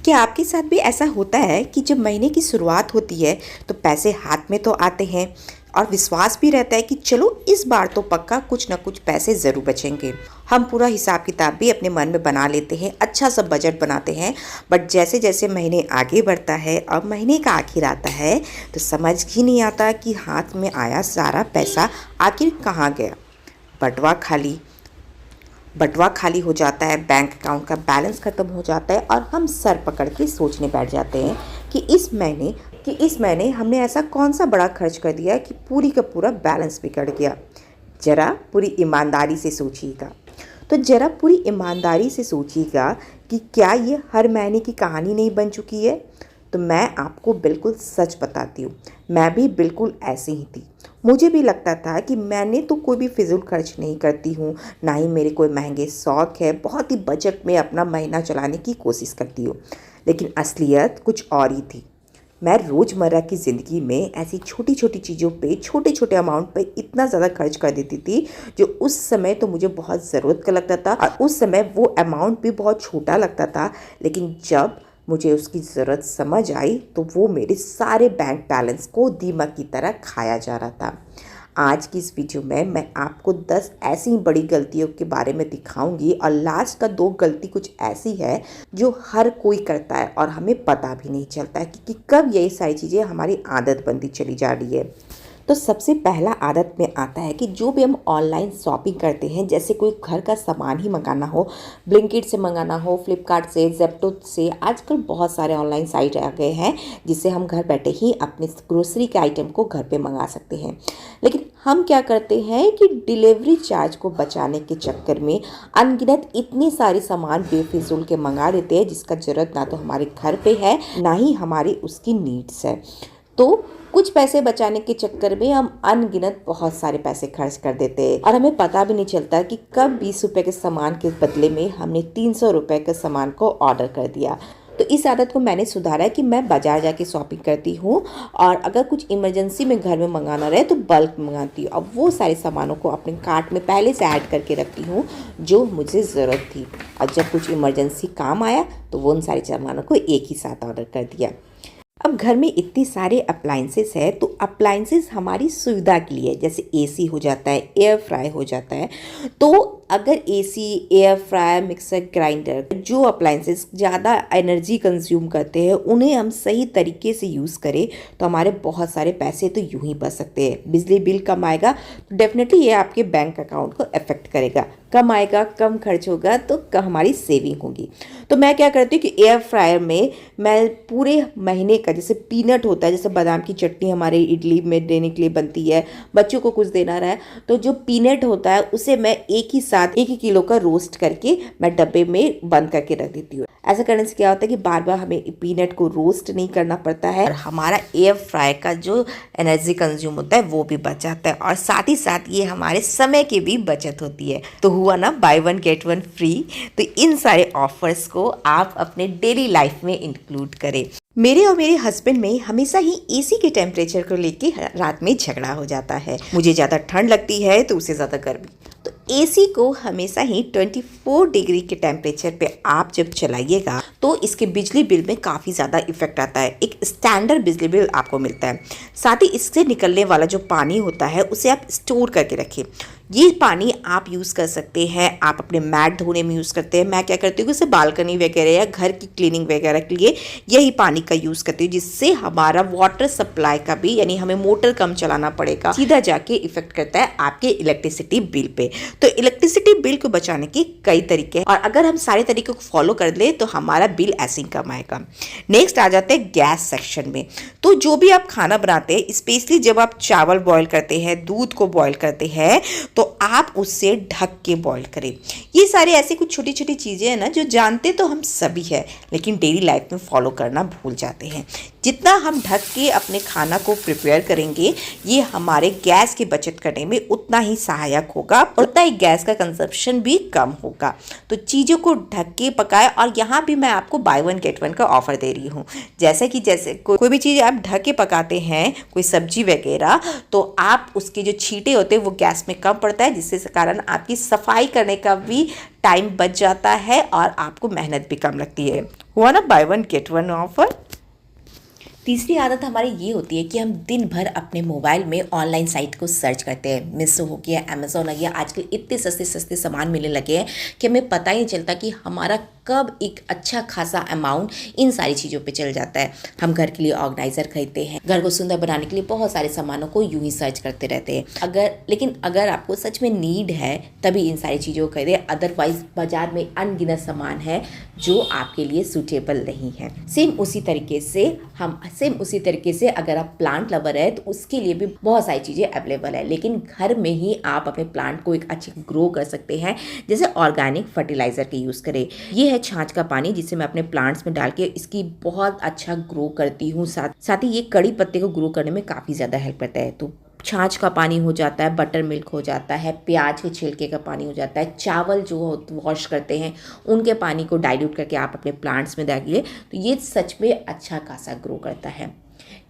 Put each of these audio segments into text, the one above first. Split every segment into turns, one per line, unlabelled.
क्या आपके साथ भी ऐसा होता है कि जब महीने की शुरुआत होती है तो पैसे हाथ में तो आते हैं और विश्वास भी रहता है कि चलो इस बार तो पक्का कुछ ना कुछ पैसे ज़रूर बचेंगे। हम पूरा हिसाब किताब भी अपने मन में बना लेते हैं, अच्छा सा बजट बनाते हैं। बट जैसे जैसे महीने आगे बढ़ता है और महीने का आखिर आता है तो समझ ही नहीं आता कि हाथ में आया सारा पैसा आखिर कहाँ गया। बटुआ खाली हो जाता है, बैंक अकाउंट का बैलेंस ख़त्म हो जाता है और हम सर पकड़ के सोचने बैठ जाते हैं कि इस महीने हमने ऐसा कौन सा बड़ा खर्च कर दिया कि पूरी का पूरा बैलेंस बिगड़ गया। ज़रा पूरी ईमानदारी से सोचिएगा। कि क्या ये हर महीने की कहानी नहीं बन चुकी है। तो मैं आपको बिल्कुल सच बताती हूँ, मैं भी बिल्कुल ऐसे ही थी। मुझे भी लगता था कि मैंने तो कोई भी फिजूल खर्च नहीं करती हूँ, ना ही मेरे कोई महंगे शौक़ है, बहुत ही बजट में अपना महीना चलाने की कोशिश करती हूँ। लेकिन असलियत कुछ और ही थी। मैं रोज़मर्रा की ज़िंदगी में ऐसी छोटी छोटी चीज़ों पे, छोटे छोटे अमाउंट पे इतना ज़्यादा खर्च कर देती थी जो उस समय तो मुझे बहुत ज़रूरत का लगता था और उस समय वो अमाउंट भी बहुत छोटा लगता था। लेकिन जब मुझे उसकी ज़रूरत समझ आई तो वो मेरे सारे बैंक बैलेंस को दीमक की तरह खाया जा रहा था। आज की इस वीडियो में मैं आपको 10 ऐसी बड़ी गलतियों के बारे में दिखाऊंगी और लास्ट का 2 गलती कुछ ऐसी है जो हर कोई करता है और हमें पता भी नहीं चलता है कि कब यही सारी चीज़ें हमारी आदत बनती चली जा रही है। तो सबसे पहला आदत में आता है कि जो भी हम ऑनलाइन शॉपिंग करते हैं, जैसे कोई घर का सामान ही मंगाना हो, ब्लिंकिट से मंगाना हो, फ्लिपकार्ट से, ज़ेप्टो से, आजकल बहुत सारे ऑनलाइन साइट आ गए हैं जिससे हम घर बैठे ही अपने ग्रोसरी के आइटम को घर पे मंगा सकते हैं। लेकिन हम क्या करते हैं कि डिलीवरी चार्ज को बचाने के चक्कर में अनगिनत इतनी सारी सामान बेफिजूल के मंगा देते हैं जिसका ज़रूरत ना तो हमारे घर पे है ना ही हमारी उसकी नीड्स है। तो कुछ पैसे बचाने के चक्कर में हम अनगिनत बहुत सारे पैसे खर्च कर देते हैं और हमें पता भी नहीं चलता कि कब 20 रुपए के सामान के बदले में हमने 300 रुपए के सामान को ऑर्डर कर दिया। तो इस आदत को मैंने सुधारा है कि मैं बाजार जाके शॉपिंग करती हूँ और अगर कुछ इमरजेंसी में घर में मंगाना रहे तो बल्क मंगाती हूँ। अब वो सारे सामानों को अपने कार्ट में पहले से ऐड करके रखती हूँ जो मुझे ज़रूरत थी और जब कुछ इमरजेंसी काम आया तो वो उन सारे सामानों को एक ही साथ ऑर्डर कर दिया। अब घर में इतने सारे अप्लाइंसेस है तो अप्लाइंसेस हमारी सुविधा के लिए, जैसे एसी हो जाता है, एयर फ्राई हो जाता है। तो अगर AC, air fry, mixer grinder, जो अप्लाइंसेस ज़्यादा एनर्जी कंज्यूम करते हैं उन्हें हम सही तरीके से यूज़ करें तो हमारे बहुत सारे पैसे तो यूं ही बच सकते हैं। बिजली बिल कम आएगा तो डेफिनेटली ये आपके बैंक अकाउंट को अफेक्ट करेगा, कम आएगा, कम खर्च होगा तो हमारी सेविंग होगी। तो मैं क्या करती हूँ कि एयर फ्रायर में मैं पूरे महीने का, जैसे पीनट होता है, जैसे बादाम की चटनी हमारे इडली में देने के लिए बनती है, बच्चों को कुछ देना रहा है तो जो पीनट होता है उसे मैं एक ही किलो का रोस्ट करके मैं डब्बे में बंद करके रख देती हूँ। ऐसा करने से क्या होता है कि बार बार हमें पीनट को रोस्ट नहीं करना पड़ता है और हमारा एयर फ्राई का जो एनर्जी कंज्यूम होता है वो भी बच जाता है और साथ ही साथ ये हमारे समय की भी बचत होती है। तो हुआ ना बाय 1 गेट 1 फ्री। तो इन सारे ऑफर्स को आप अपने डेली लाइफ में इंक्लूड करें। मेरे और मेरे हस्बैंड में हमेशा ही एसी के टेम्परेचर को लेके रात में झगड़ा हो जाता है। मुझे ज़्यादा ठंड लगती है तो उसे ज़्यादा गर्मी। तो एसी को हमेशा ही 24 डिग्री के टेम्परेचर पे आप जब चलाइएगा तो इसके बिजली बिल में काफ़ी ज़्यादा इफेक्ट आता है। एक स्टैंडर्ड बिजली बिल आपको मिलता है। साथ ही इससे निकलने वाला जो पानी होता है उसे आप स्टोर करके रखें। ये पानी आप यूज़ कर सकते हैं, आप अपने मैट धोने में यूज़ करते हैं। मैं क्या करती हूँ कि उसे बालकनी वगैरह या घर की क्लीनिंग वगैरह के लिए यही पानी का यूज़ करती हूँ, जिससे हमारा वाटर सप्लाई का भी, यानी हमें मोटर कम चलाना पड़ेगा, सीधा जाके इफेक्ट करता है आपके इलेक्ट्रिसिटी बिल पे। तो इलेक्ट्रिसिटी बिल को बचाने के कई तरीके हैं और अगर हम सारे तरीकों को फॉलो कर ले तो हमारा बिल ऐसे ही कम आएगा। नेक्स्ट आ जाते हैं गैस सेक्शन में। तो जो भी आप खाना बनाते हैं, स्पेशली जब आप चावल बॉयल करते हैं, दूध को बॉयल करते हैं, तो आप उससे ढक के बॉईल करें। ये सारे ऐसे कुछ छोटी छोटी चीज़ें हैं ना जो जानते तो हम सभी हैं लेकिन डेली लाइफ में फॉलो करना भूल जाते हैं। जितना हम ढक के अपने खाना को प्रिपेयर करेंगे ये हमारे गैस की बचत करने में उतना ही सहायक होगा, उतना ही गैस का कंजप्शन भी कम होगा। तो चीज़ों को ढक के पकाएं। और यहाँ भी मैं आपको बाय वन गेट वन का ऑफर दे रही हूँ। जैसे कोई भी चीज़ आप ढक के पकाते हैं, कोई सब्जी वगैरह, तो आप उसके जो छींटे होते हैं वो गैस में कम पड़ता है, जिससे कारण आपकी सफाई करने का भी टाइम बच जाता है और आपको मेहनत भी कम लगती है। हुआ ना bye one get one offer. तीसरी आदत हमारी ये होती है कि हम दिन भर अपने मोबाइल में ऑनलाइन साइट को सर्च करते हैं। मीशो हो गया, अमेज़ॉन हो गया, आजकल इतने सस्ते सस्ते सामान मिलने लगे हैं कि हमें पता ही नहीं चलता कि हमारा कब एक अच्छा खासा अमाउंट इन सारी चीज़ों पे चल जाता है। हम घर के लिए ऑर्गेनाइज़र खरीदते हैं, घर को सुंदर बनाने के लिए बहुत सारे सामानों को यूं ही सर्च करते रहते हैं। लेकिन अगर आपको सच में नीड है तभी इन सारी चीज़ों को खरीदें, अदरवाइज बाजार में अनगिनत सामान है जो आपके लिए सूटेबल नहीं है। सेम उसी तरीके से अगर आप प्लांट लवर है तो उसके लिए भी बहुत सारी चीज़ें अवेलेबल है, लेकिन घर में ही आप अपने प्लांट को एक अच्छे ग्रो कर सकते हैं। जैसे ऑर्गेनिक फर्टिलाइज़र के यूज़ करें। ये है छाछ का पानी, जिसे मैं अपने प्लांट्स में डाल के इसकी बहुत अच्छा ग्रो करती हूँ। साथ ही ये कड़ी पत्ते को ग्रो करने में काफ़ी ज़्यादा हेल्प करता है। तो छाछ का पानी हो जाता है, बटर मिल्क हो जाता है, प्याज के छिलके का पानी हो जाता है, चावल जो वॉश करते हैं उनके पानी को डाइल्यूट करके आप अपने प्लांट्स में डालिए, तो ये सच में अच्छा खासा ग्रो करता है।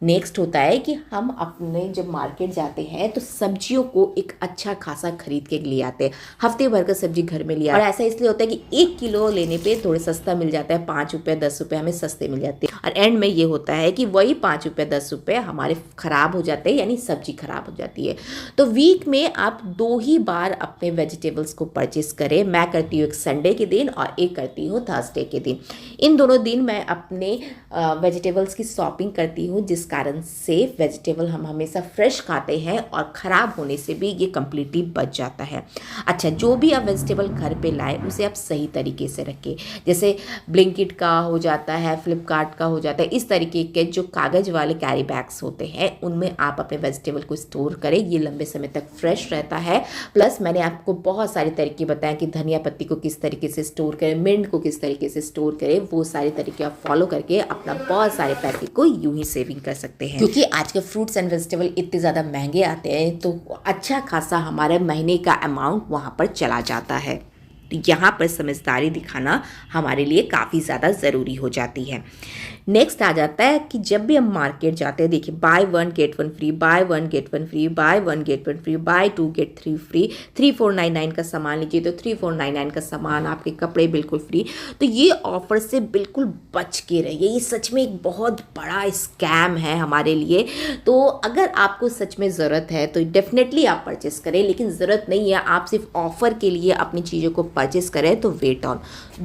नेक्स्ट होता है कि हम अपने जब मार्केट जाते हैं तो सब्जियों को एक अच्छा खासा खरीद के लिए आते हैं। हफ्ते भर का सब्जी घर में लिया, और ऐसा इसलिए होता है कि 1 किलो लेने पे थोड़े सस्ता मिल जाता है, 5 रुपये 10 रुपये हमें सस्ते मिल जाते हैं। और एंड में ये होता है कि वही 5 रुपये 10 रुपये हमारे ख़राब हो जाते हैं, यानी सब्जी ख़राब हो जाती है। तो वीक में आप 2 ही बार अपने वेजिटेबल्स को परचेस करें। मैं करती हूँ एक संडे के दिन और एक करती हूँ थर्सडे के दिन। इन दोनों दिन मैं अपने वेजिटेबल्स की शॉपिंग करती हूँ, जिस कारण से वेजिटेबल हम हमेशा फ्रेश खाते हैं और ख़राब होने से भी ये कम्प्लीटली बच जाता है। अच्छा, जो भी आप वेजिटेबल घर पे लाएं उसे आप सही तरीके से रखें। जैसे ब्लिंकिट का हो जाता है, फ्लिपकार्ट का हो जाता है, इस तरीके के जो कागज़ वाले कैरी बैग्स होते हैं उनमें आप अपने वेजिटेबल को स्टोर करें। ये लंबे समय तक फ्रेश रहता है। प्लस मैंने आपको बहुत सारे तरीके बताए कि धनिया पत्ती को किस तरीके से स्टोर करें, मिंट को किस तरीके से स्टोर करें। वो सारे तरीके आप फॉलो करके अपना बहुत सारे पैकेट को यूं ही सेविंग कर सकते हैं। क्योंकि आज के फ्रूट्स एंड वेजिटेबल इतने ज़्यादा महंगे आते हैं तो अच्छा खासा हमारे महीने का अमाउंट वहाँ पर चला जाता है। तो यहाँ पर समझदारी दिखाना हमारे लिए काफ़ी ज़्यादा ज़रूरी हो जाती है। नेक्स्ट आ जाता है कि जब भी हम मार्केट जाते हैं, देखिए buy one get one free, buy one get one free, buy one get one free, buy 2 get 3 free, 3499 का सामान लीजिए तो 3499 का सामान, आपके कपड़े बिल्कुल फ्री। तो ये ऑफर से बिल्कुल बच के रहिए, ये सच में एक बहुत बड़ा स्कैम है हमारे लिए। तो अगर आपको सच में ज़रूरत है तो डेफिनेटली आप परचेस करें, लेकिन ज़रूरत नहीं है आप सिर्फ ऑफ़र के लिए अपनी चीज़ों को परचेस करें तो वेट ऑन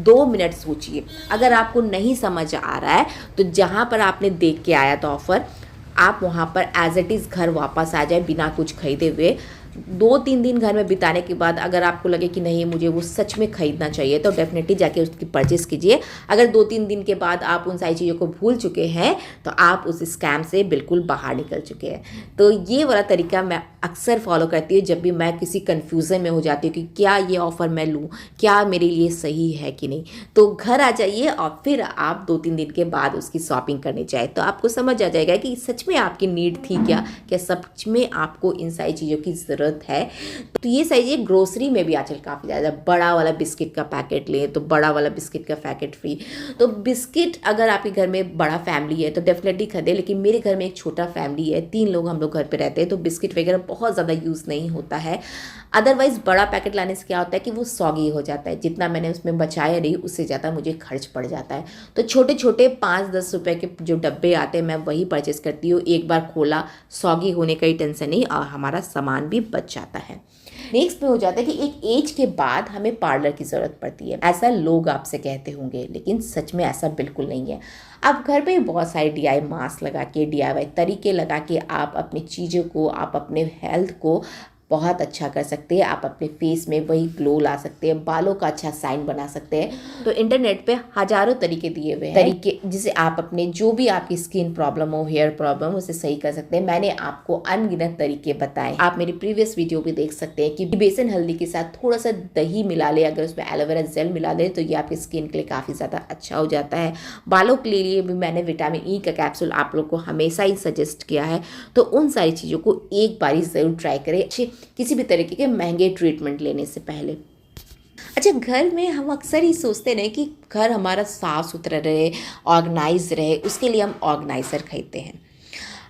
2 मिनट सोचिए। अगर आपको नहीं समझ आ रहा है तो जहाँ पर आपने देख के आया था ऑफ़र, आप वहाँ पर एज इट इज़ घर वापस आ जाए बिना कुछ खरीदे हुए। 2-3 दिन घर में बिताने के बाद अगर आपको लगे कि नहीं मुझे वो सच में ख़रीदना चाहिए तो डेफिनेटली जाके उसकी परचेस कीजिए। अगर 2-3 दिन के बाद आप उन सारी चीज़ों को भूल चुके हैं तो आप उस स्कैम से बिल्कुल बाहर निकल चुके हैं। तो ये वाला तरीका मैं अक्सर फॉलो करती हूँ जब भी मैं किसी कन्फ्यूज़न में हो जाती हूँ कि क्या ये ऑफ़र मैं लूँ, क्या मेरे लिए सही है कि नहीं। तो घर आ जाइए और फिर आप 2-3 दिन के बाद उसकी शॉपिंग करने जाए तो आपको समझ आ जाएगा कि सच में आपकी नीड थी क्या सच में आपको इन सारी चीज़ों की ज़रूरत है। तो ये सही है। ग्रोसरी में भी आजकल काफ़ी ज़्यादा बड़ा वाला बिस्किट का पैकेट लें तो बड़ा वाला बिस्किट का पैकेट फ्री। तो बिस्किट अगर आपके घर में बड़ा फैमिली है तो डेफिनेटली खरीदें, लेकिन मेरे घर में एक छोटा फैमिली है, 3 लोग हम लोग घर पे रहते हैं, तो बिस्किट वगैरह बहुत ज़्यादा यूज़ नहीं होता है। अदरवाइज़ बड़ा पैकेट लाने से क्या होता है कि वो सॉगी हो जाता है, जितना मैंने उसमें बचाया नहीं उससे ज़्यादा मुझे खर्च पड़ जाता है। तो छोटे छोटे 5-10 रुपये के जो डब्बे आते हैं मैं वही परचेस करती हूँ। एक बार खोला, सॉगी होने का ही टेंशन नहीं और हमारा सामान भी बच जाता है। नेक्स्ट में हो जाता है कि एक एज के बाद हमें पार्लर की ज़रूरत पड़ती है, ऐसा लोग आपसे कहते होंगे, लेकिन सच में ऐसा बिल्कुल नहीं है। आप घर पे बहुत सारे DIY मास्क लगा के, DIY तरीके लगा के आप अपनी चीज़ों को, आप अपने हेल्थ को
बहुत अच्छा कर सकते हैं। आप अपने फेस में वही ग्लो ला सकते हैं, बालों का अच्छा साइन बना सकते हैं। तो इंटरनेट पे हजारों तरीके दिए हुए हैं, तरीके जिसे आप अपने जो भी आपकी स्किन प्रॉब्लम हो, हेयर प्रॉब्लम, उसे सही कर सकते हैं। मैंने आपको अनगिनत तरीके बताए। आप मेरी प्रीवियस वीडियो भी देख सकते हैं कि बेसन हल्दी के साथ थोड़ा सा दही मिला ले, अगर उसमें एलोवेरा जेल मिला ले तो ये आपकी स्किन के लिए काफ़ी ज़्यादा अच्छा हो जाता है। बालों के लिए भी मैंने विटामिन ई का कैप्सूल आप लोग को हमेशा ही सजेस्ट किया है। तो उन सारी चीज़ों को एक बारी ज़रूर ट्राई करें किसी भी तरीके के महंगे ट्रीटमेंट लेने से पहले। अच्छा, घर में हम अक्सर ही सोचते रहे कि घर हमारा साफ़ सुथरा रहे, ऑर्गेनाइज रहे, उसके लिए हम ऑर्गेनाइज़र खरीदते हैं।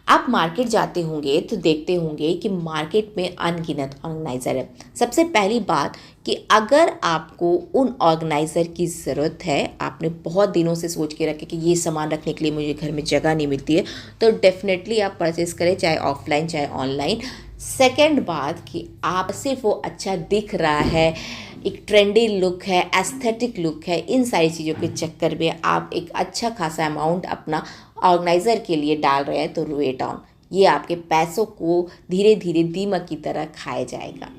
आप मार्केट जाते होंगे तो देखते होंगे कि मार्केट में अनगिनत ऑर्गेनाइज़र है। सबसे पहली बात कि अगर आपको उन ऑर्गेनाइज़र की ज़रूरत है, आपने बहुत दिनों से सोच के रखे कि ये सामान रखने के लिए मुझे घर में जगह नहीं मिलती है, तो डेफिनेटली आप परचेज़ करें, चाहे ऑफलाइन चाहे ऑनलाइन। सेकंड बात कि आप सिर्फ वो अच्छा दिख रहा है, एक ट्रेंडी लुक है, एस्थेटिक लुक है, इन सारी चीज़ों के चक्कर में आप एक अच्छा खासा अमाउंट अपना ऑर्गेनाइज़र के लिए डाल रहे हैं, तो वेट ऑन, ये आपके पैसों को धीरे धीरे दीमक की तरह खाया जाएगा।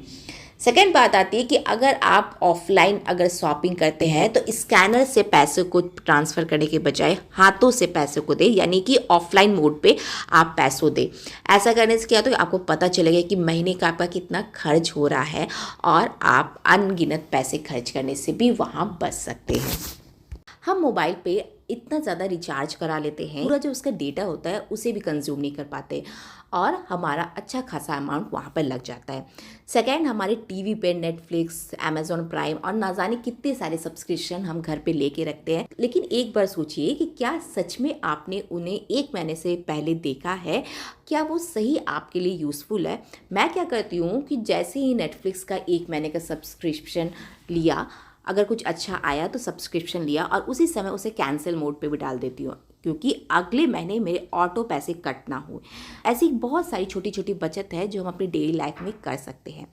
सेकेंड बात आती है कि अगर आप ऑफलाइन अगर शॉपिंग करते हैं तो स्कैनर से पैसे को ट्रांसफ़र करने के बजाय हाथों से पैसे को दें, यानी कि ऑफलाइन मोड पे आप पैसों दें। ऐसा करने से क्या होता है, आपको पता चलेगा कि महीने का आपका कितना खर्च हो रहा है और आप अनगिनत पैसे खर्च करने से भी वहाँ बच सकते हैं। हम मोबाइल पे इतना ज़्यादा रिचार्ज करा लेते हैं, पूरा जो उसका डेटा होता है उसे भी कंज्यूम नहीं कर पाते और हमारा अच्छा खासा अमाउंट वहाँ पर लग जाता है। सेकेंड, हमारे टीवी पे नेटफ्लिक्स, अमेज़ॉन प्राइम और ना जाने कितने सारे सब्सक्रिप्शन हम घर पे लेके रखते हैं। लेकिन एक बार सोचिए कि क्या सच में आपने उन्हें 1 महीने से पहले देखा है? क्या वो सही आपके लिए यूज़फुल है? मैं क्या करती हूँ कि जैसे ही नेटफ्लिक्स का 1 महीने का सब्सक्रिप्शन लिया, अगर कुछ अच्छा आया तो सब्सक्रिप्शन लिया और उसी समय उसे कैंसिल मोड पे भी डाल देती हूँ, क्योंकि अगले महीने मेरे ऑटो पैसे कट ना हो। ऐसी बहुत सारी छोटी छोटी बचत है जो हम अपनी डेली लाइफ में कर सकते हैं।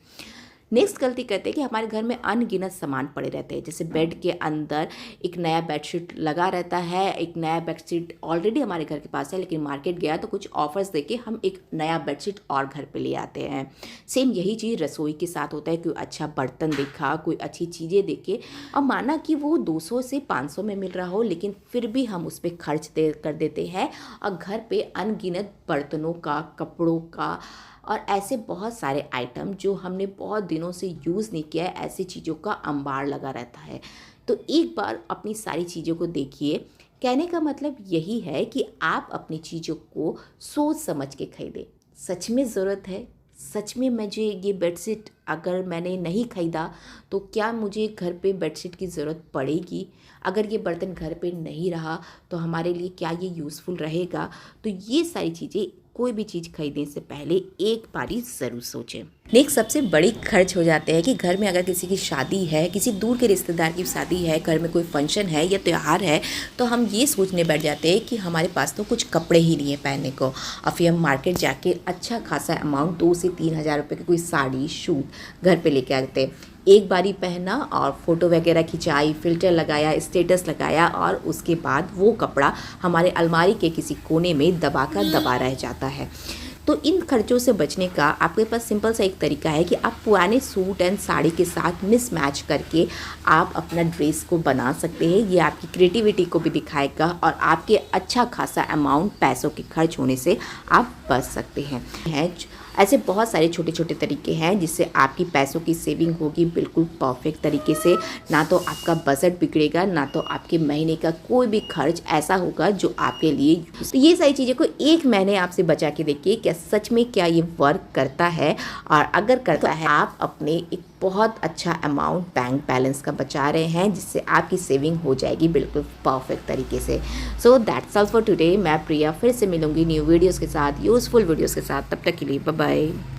नेक्स्ट गलती करते हैं कि हमारे घर में अनगिनत सामान पड़े रहते हैं, जैसे बेड के अंदर एक नया बेडशीट लगा रहता है, एक नया बेडशीट ऑलरेडी हमारे घर के पास है, लेकिन मार्केट गया तो कुछ ऑफर्स देके हम एक नया बेडशीट और घर पे ले आते हैं। सेम यही चीज़ रसोई के साथ होता है, कोई अच्छा बर्तन देखा, कोई अच्छी चीज़ें देखे और माना कि वो 200 से 500 में मिल रहा हो, लेकिन फिर भी हम उस पर खर्च कर देते हैं और घर पे अनगिनत बर्तनों का, कपड़ों का और ऐसे बहुत सारे आइटम जो हमने बहुत दिनों से यूज़ नहीं किया है, ऐसी चीज़ों का अंबार लगा रहता है। तो एक बार अपनी सारी चीज़ों को देखिए। कहने का मतलब यही है कि आप अपनी चीज़ों को सोच समझ के खरीदें। सच में ज़रूरत है? सच में मुझे ये बेडशीट अगर मैंने नहीं ख़रीदा तो क्या मुझे घर पे बेडशीट की ज़रूरत पड़ेगी? अगर ये बर्तन घर पे नहीं रहा तो हमारे लिए क्या ये यूज़फुल रहेगा? तो ये सारी चीज़ें, कोई भी चीज़ खरीदने से पहले एक बारी ज़रूर सोचें। नेक्स्ट सबसे बड़ी खर्च हो जाते हैं कि घर में अगर किसी की शादी है, किसी दूर के रिश्तेदार की शादी है, घर में कोई फंक्शन है या त्यौहार है, तो हम ये सोचने बैठ जाते हैं कि हमारे पास तो कुछ कपड़े ही नहीं है पहनने को और फिर हम मार्केट जाके अच्छा खासा अमाउंट 2 से 3 हज़ार रुपये की कोई साड़ी, सूट घर पे लेके आते हैं। एक बारी पहना और फ़ोटो वगैरह खिंचाई, फ़िल्टर लगाया, स्टेटस लगाया और उसके बाद वो कपड़ा हमारे अलमारी के किसी कोने में दबा रह जाता है। तो इन खर्चों से बचने का आपके पास सिंपल सा एक तरीका है कि आप पुराने सूट एंड साड़ी के साथ मिसमैच करके आप अपना ड्रेस को बना सकते हैं। ये आपकी क्रिएटिविटी को भी दिखाएगा और आपके अच्छा खासा अमाउंट पैसों के खर्च होने से आप बच सकते हैं। ऐसे बहुत सारे छोटे छोटे तरीके हैं जिससे आपकी पैसों की सेविंग होगी बिल्कुल परफेक्ट तरीके से। ना तो आपका बजट बिगड़ेगा, ना तो आपके महीने का कोई भी खर्च ऐसा होगा जो आपके लिए। तो ये सारी चीज़ें को एक महीने आपसे बचा के देखिए क्या सच में क्या ये वर्क करता है, और अगर करता है आप अपने एक बहुत अच्छा अमाउंट बैंक बैलेंस का बचा रहे हैं जिससे आपकी सेविंग हो जाएगी बिल्कुल परफेक्ट तरीके से। So that's all for today. मैं प्रिया फिर से मिलूंगी न्यू वीडियोस के साथ, यूज़फुल वीडियोस के साथ। तब तक के लिए बाय बाय।